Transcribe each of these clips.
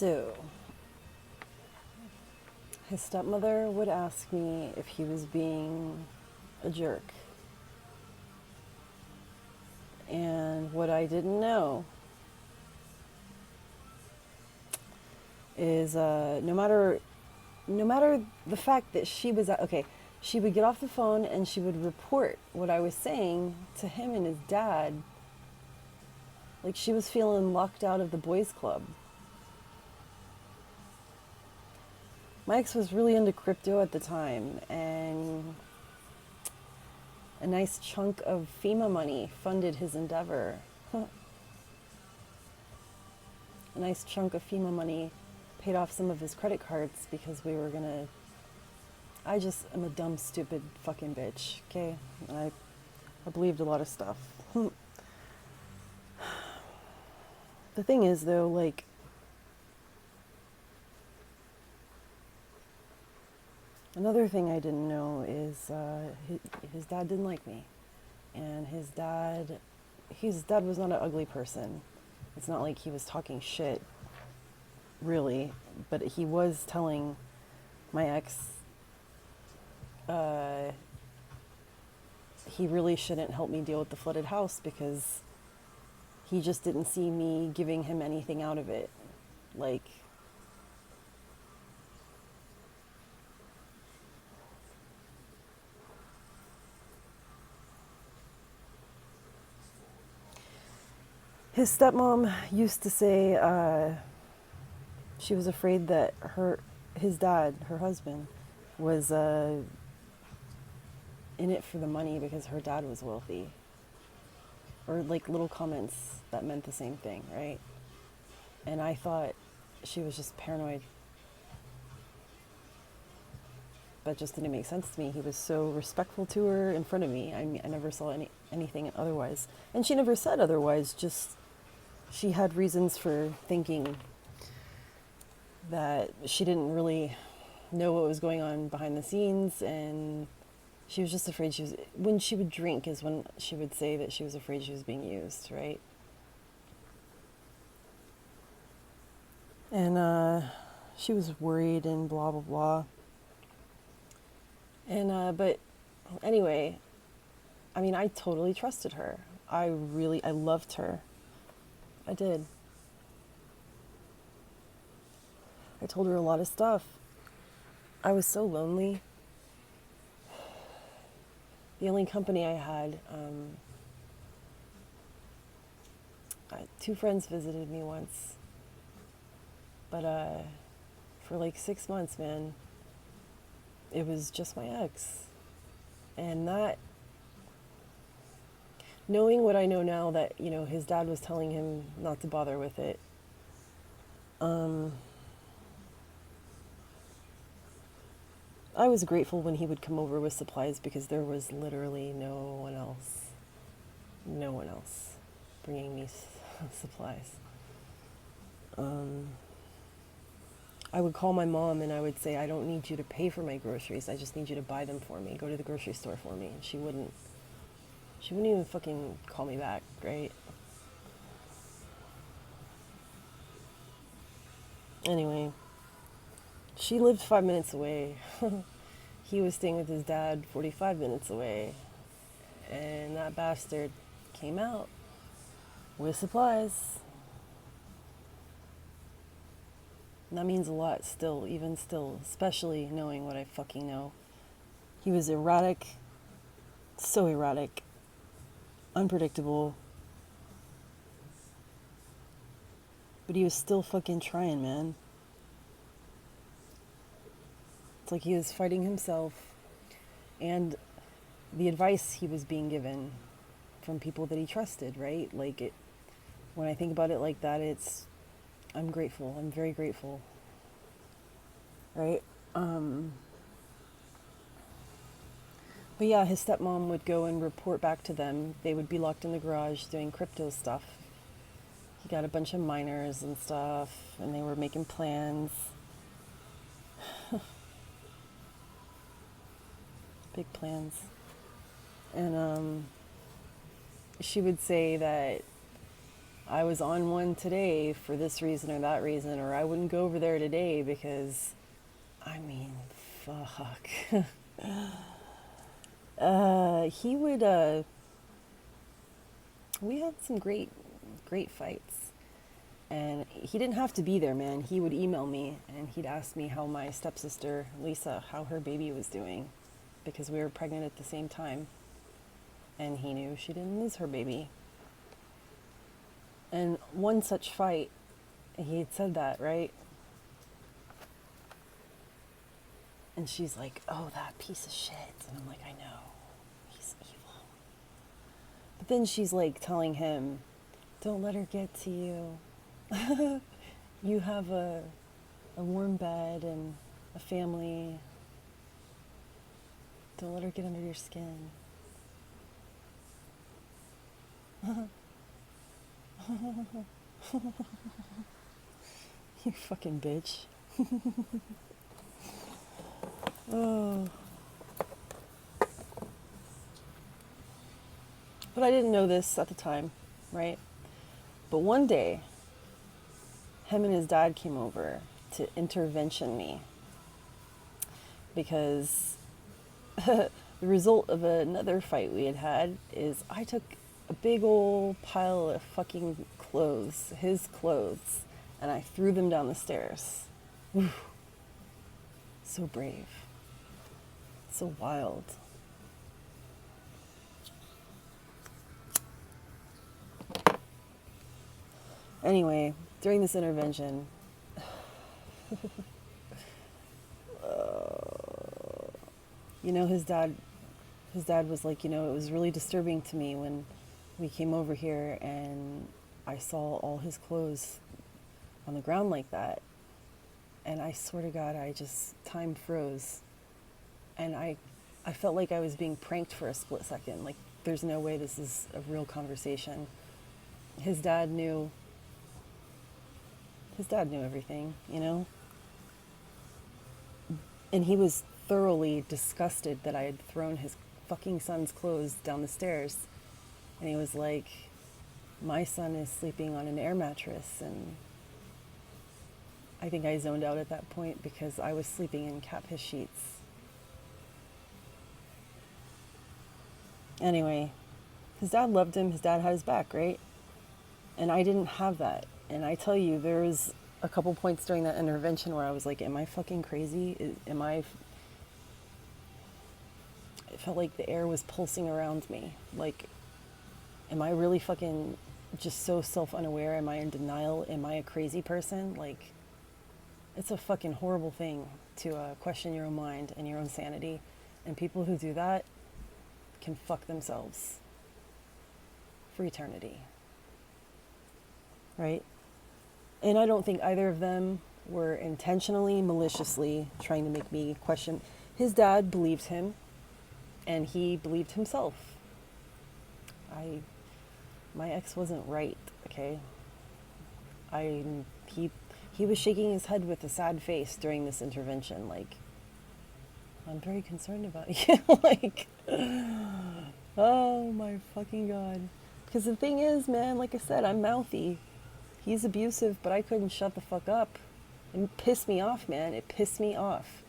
So, his stepmother would ask me if he was being a jerk. And what I didn't know is no matter the fact that she was okay, she would get off the phone and she would report what I was saying to him and his dad. Like she was feeling locked out of the boys club. My ex was really into crypto at the time, and a nice chunk of FEMA money funded his endeavor. A nice chunk of FEMA money paid off some of his credit cards because we were gonna. I just am a dumb, stupid fucking bitch, okay? I believed a lot of stuff. The thing is, though, like, another thing I didn't know is his dad didn't like me. And his dad was not an ugly person. It's not like he was talking shit, really, but he was telling my ex he really shouldn't help me deal with the flooded house because he just didn't see me giving him anything out of it. Like, his stepmom used to say she was afraid that his dad, her husband, was in it for the money because her dad was wealthy. Or like little comments that meant the same thing, right? And I thought she was just paranoid. That just didn't make sense to me. He was so respectful to her in front of me. I never saw anything otherwise. And she never said otherwise, just she had reasons for thinking that she didn't really know what was going on behind the scenes, and she was just afraid when she would drink is when she would say that she was afraid she was being used, right? And she was worried and blah, blah, blah. And, but anyway, I mean, I totally trusted her. I loved her. I did. I told her a lot of stuff. I was so lonely. The only company I had, two friends visited me once. But for like 6 months, man, it was just my ex. And that, knowing what I know now that, his dad was telling him not to bother with it, I was grateful when he would come over with supplies because there was literally no one else bringing me supplies. I would call my mom and I would say, I don't need you to pay for my groceries. I just need you to buy them for me. Go to the grocery store for me. And she wouldn't even fucking call me back, right? Anyway, she lived 5 minutes away. He was staying with his dad 45 minutes away. And that bastard came out with supplies. And that means a lot still, even still, especially knowing what I fucking know. He was erratic, so erratic, unpredictable. But he was still fucking trying, man. It's like he was fighting himself and the advice he was being given from people that he trusted, right? Like, when I think about it like that, I'm grateful. I'm very grateful. Right? But yeah, his stepmom would go and report back to them. They would be locked in the garage doing crypto stuff. He got a bunch of miners and stuff, and they were making plans. Big plans. And she would say that I was on one today for this reason or that reason, or I wouldn't go over there today because, I mean, fuck. He would, we had some great fights. And he didn't have to be there, man. He would email me and he'd ask me how my stepsister, Lisa, how her baby was doing because we were pregnant at the same time. And he knew she didn't lose her baby. And one such fight, he had said that, right? And she's like, oh, that piece of shit. And I'm like, I know. He's evil. But then she's like telling him, don't let her get to you. You have a warm bed and a family. Don't let her get under your skin. You fucking bitch. Oh. But I didn't know this at the time, right? But one day, him and his dad came over to intervention me because the result of another fight we had had is I took a big old pile of fucking clothes, his clothes, and I threw them down the stairs. Whew. So brave. So wild. Anyway, during this intervention, you know, his dad was like, you know, it was really disturbing to me when we came over here and I saw all his clothes on the ground like that. And I swear to God, time froze. And I felt like I was being pranked for a split second. Like, there's no way this is a real conversation. His dad knew everything, you know? And he was thoroughly disgusted that I had thrown his fucking son's clothes down the stairs. And he was like, my son is sleeping on an air mattress. And I think I zoned out at that point because I was sleeping in catfish sheets. Anyway, his dad loved him. His dad had his back, right? And I didn't have that. And I tell you, there was a couple points during that intervention where I was like, am I fucking crazy? It felt like the air was pulsing around me. Like, am I really fucking just so self-unaware? Am I in denial? Am I a crazy person? Like, it's a fucking horrible thing to question your own mind and your own sanity. And people who do that can fuck themselves for eternity. Right? And I don't think either of them were intentionally, maliciously trying to make me question. His dad believed him, and he believed himself. My ex wasn't right, okay? He was shaking his head with a sad face during this intervention, like, I'm very concerned about you. Like, oh my fucking God. Because the thing is, man, like I said, I'm mouthy. He's abusive, but I couldn't shut the fuck up. It pissed me off, man. It pissed me off.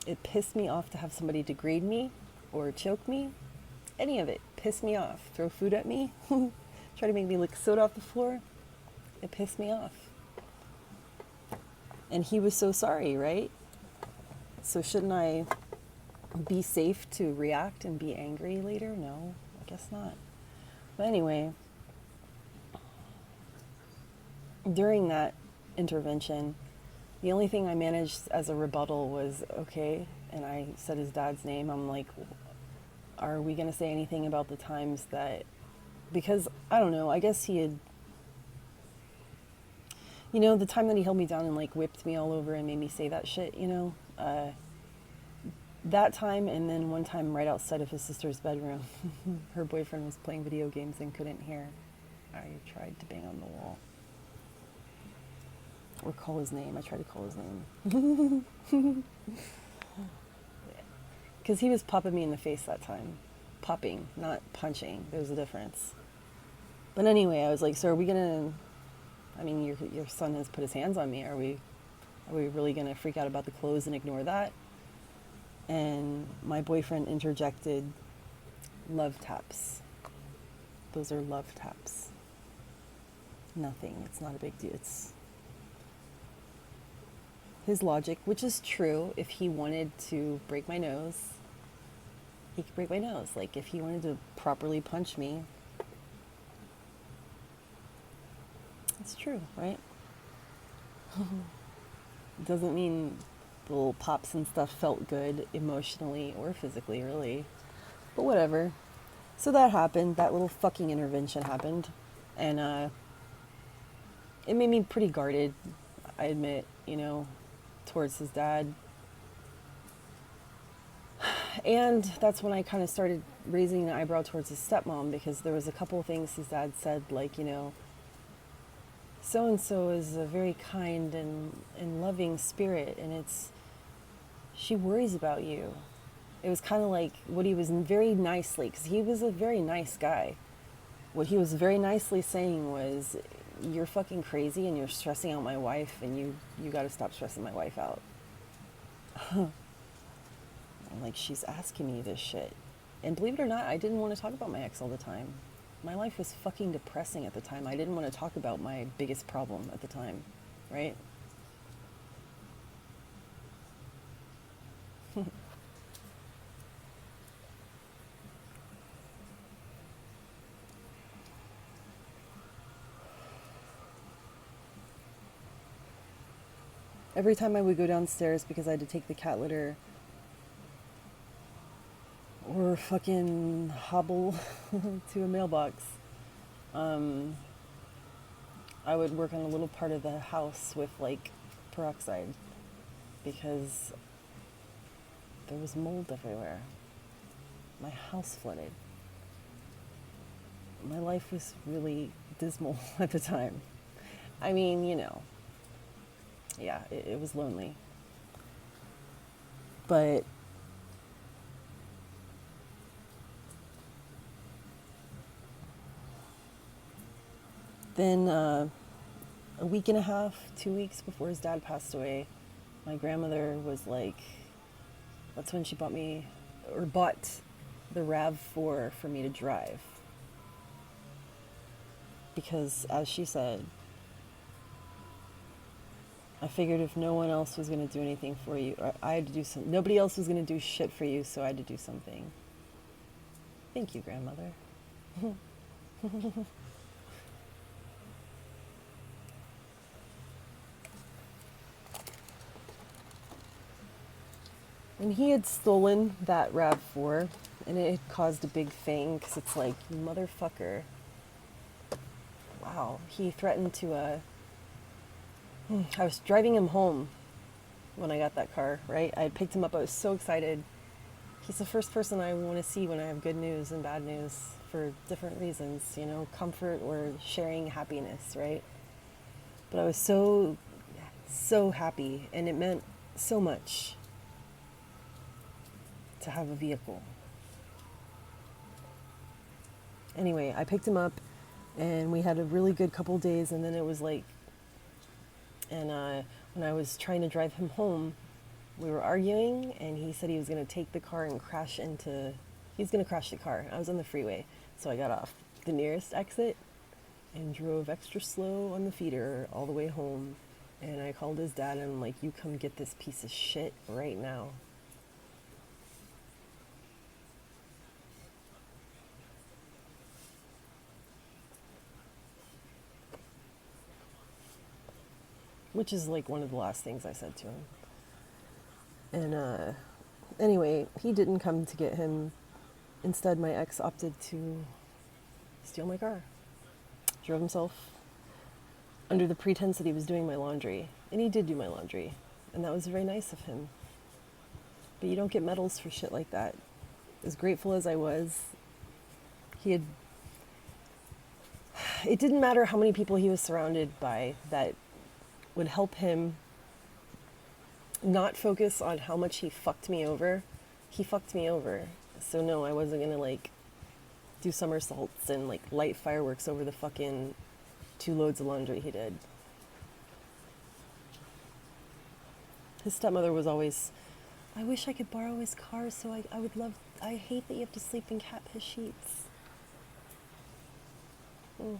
It pissed me off to have somebody degrade me or choke me. Any of it pissed me off. Throw food at me. Try to make me lick soda off the floor. It pissed me off. And he was so sorry, right? So shouldn't I be safe to react and be angry later? No, I guess not. But anyway, during that intervention, the only thing I managed as a rebuttal was, okay, and I said his dad's name. I'm like, are we going to say anything about the times that, because, I don't know, I guess he had, you know, the time that he held me down and like whipped me all over and made me say that shit, you know, that time, and then one time right outside of his sister's bedroom, her boyfriend was playing video games and couldn't hear. I tried to bang on the wall. Or call his name. I tried to call his name. Because he was popping me in the face that time. Popping, not punching. There's a difference. But anyway, I was like, so are we gonna, I mean, your son has put his hands on me. Are we really gonna freak out about the clothes and ignore that? And my boyfriend interjected, love taps. Those are love taps. Nothing. It's not a big deal. It's his logic, which is true. If he wanted to break my nose, he could break my nose. Like, if he wanted to properly punch me, it's true, right? It doesn't mean the little pops and stuff felt good emotionally or physically, really. But whatever. So that happened. That little fucking intervention happened. And it made me pretty guarded, I admit, towards his dad. And that's when I kind of started raising an eyebrow towards his stepmom, because there was a couple of things his dad said, like, so-and-so is a very kind and loving spirit, and she worries about you. It was kind of like what he was very nicely, because he was a very nice guy. What he was very nicely saying was, you're fucking crazy and you're stressing out my wife, and you got to stop stressing my wife out. I'm like, she's asking me this shit. And believe it or not, I didn't want to talk about my ex all the time. My life was fucking depressing at the time. I didn't want to talk about my biggest problem at the time, right? Every time I would go downstairs because I had to take the cat litter or fucking hobble to a mailbox, I would work on a little part of the house with like peroxide, because there was mold everywhere. My house flooded. My life was really dismal at the time. I mean, yeah, it was lonely. But then a week and a half, 2 weeks before his dad passed away, my grandmother was like, that's when she bought the RAV4 for me to drive. Because, as she said, I figured if no one else was going to do anything for you, I had to do something. Nobody else was going to do shit for you, so I had to do something. Thank you, grandmother. And he had stolen that RAV4, and it had caused a big thing, because it's like, motherfucker. Wow. He threatened to, I was driving him home when I got that car, right? I had picked him up. I was so excited. He's the first person I want to see when I have good news and bad news for different reasons, comfort or sharing happiness, right? But I was so, so happy, and it meant so much to have a vehicle. Anyway, I picked him up, and we had a really good couple days, and then it was like, and when I was trying to drive him home, we were arguing, and he said he was going to take the car and he's going to crash the car. I was on the freeway, so I got off the nearest exit and drove extra slow on the feeder all the way home, and I called his dad, and I'm like, you come get this piece of shit right now. Which is like one of the last things I said to him. And anyway, he didn't come to get him. Instead, my ex opted to steal my car. Drove himself under the pretense that he was doing my laundry. And he did do my laundry. And that was very nice of him. But you don't get medals for shit like that. As grateful as I was, it didn't matter how many people he was surrounded by that would help him not focus on how much he fucked me over. He fucked me over. So no, I wasn't gonna do somersaults and like light fireworks over the fucking 2 loads of laundry he did. His stepmother was always, I wish I could borrow his car so I would love, I hate that you have to sleep in cat piss sheets. Mm.